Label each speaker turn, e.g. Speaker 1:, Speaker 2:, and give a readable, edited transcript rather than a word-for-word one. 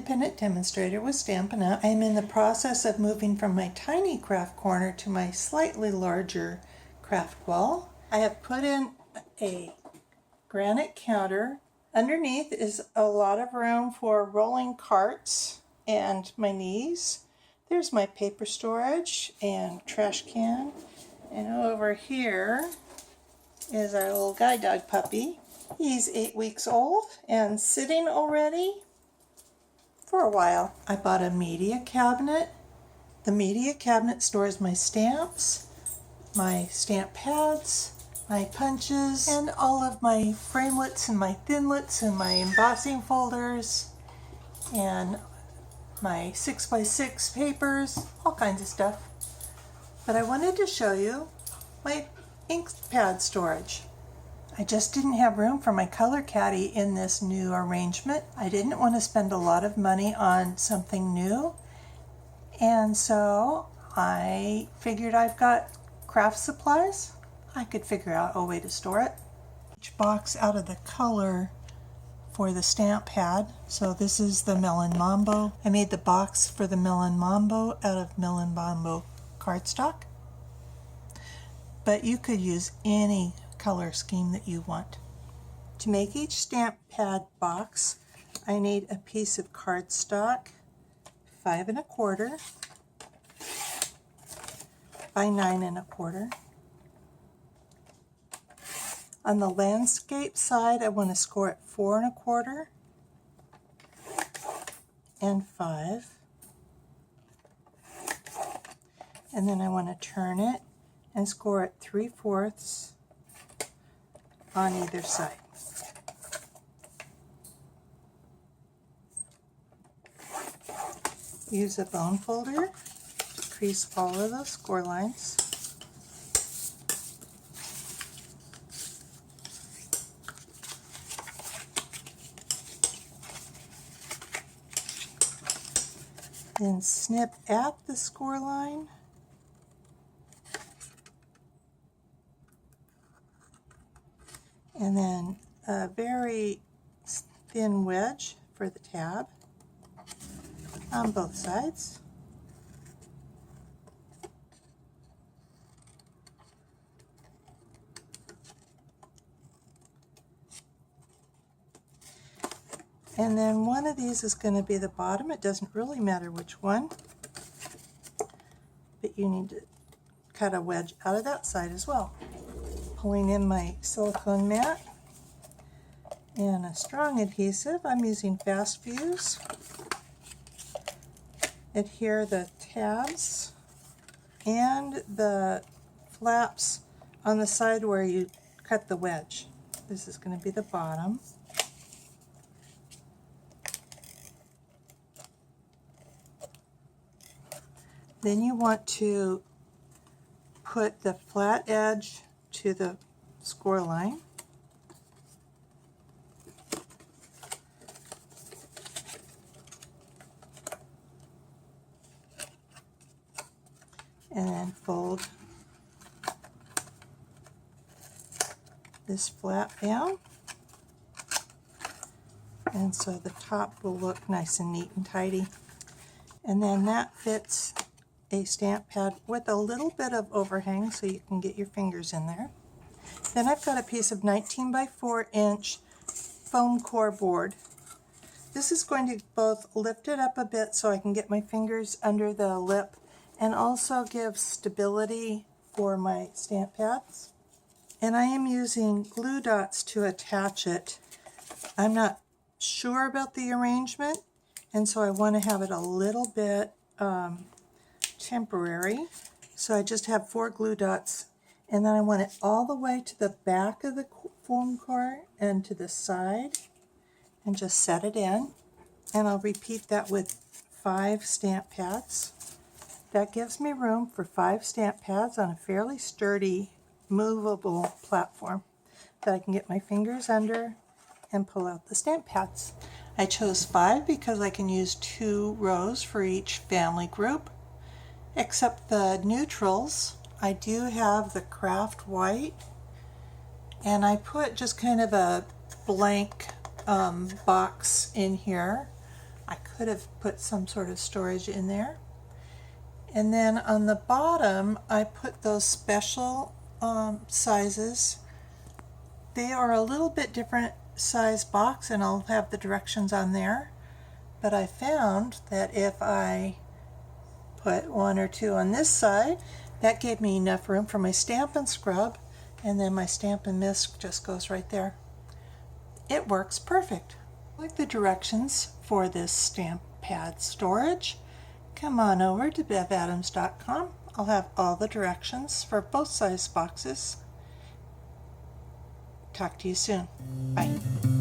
Speaker 1: independent demonstrator with Stampin' Up! I am in the process of moving from my tiny craft corner to my slightly larger craft wall. I have put in a granite counter. Underneath is a lot of room for rolling carts and my knees. There's my paper storage and trash can. And over here is our little guide dog puppy. He's 8 weeks old and sitting already for a while. I bought a media cabinet. The media cabinet stores my stamps, my stamp pads, my punches, and all of my framelits and my thinlits and my embossing folders and my 6x6 papers, all kinds of stuff. But I wanted to show you my ink pad storage. I just didn't have room for my color caddy in this new arrangement. I didn't want to spend a lot of money on something new, and so I figured I've got craft supplies. I could figure out a way to store it. Each box out of the color for the stamp pad. So this is the Melon Mambo. I made the box for the Melon Mambo out of Melon Mambo cardstock. But you could use any color scheme that you want. To make each stamp pad box, I need a piece of cardstock, 5 1/4 by 9 1/4. On the landscape side, I want to score it 4 1/4 and 5. And then I want to turn it and score it 3/4 on either side. Use a bone folder to crease all of those score lines. Then snip at the score line. And then a very thin wedge for the tab on both sides. And then one of these is going to be the bottom. It doesn't really matter which one, but you need to cut a wedge out of that side as well. Pulling in my silicone mat and a strong adhesive. I'm using Fast Fuse. Adhere the tabs and the flaps on the side where you cut the wedge. This is going to be the bottom. Then you want to put the flat edge to the score line. And then fold this flap down. And so the top will look nice and neat and tidy. And then that fits a stamp pad with a little bit of overhang so you can get your fingers in there. Then I've got a piece of 19 by 4 inch foam core board. This is going to both lift it up a bit so I can get my fingers under the lip and also give stability for my stamp pads. And I am using glue dots to attach it. I'm not sure about the arrangement, and so I want to have it a little bit temporary. So I just have 4 glue dots, and then I want it all the way to the back of the foam core and to the side, and just set it in. And I'll repeat that with 5 stamp pads. That gives me room for 5 stamp pads on a fairly sturdy, movable platform that I can get my fingers under and pull out the stamp pads. I chose 5 because I can use 2 rows for each family group. Except the neutrals, I do have the craft white, and I put just kind of a blank box in here I could have put some sort of storage in there. And then on the bottom, I put those special sizes. They are a little bit different size box, and I'll have the directions on there. But I found that if I put one or two on this side, that gave me enough room for my Stampin' Scrub, and then my Stampin' Mist just goes right there. It works perfect. Like the directions for this stamp pad storage, come on over to bevadams.com. I'll have all the directions for both size boxes. Talk to you soon. Bye.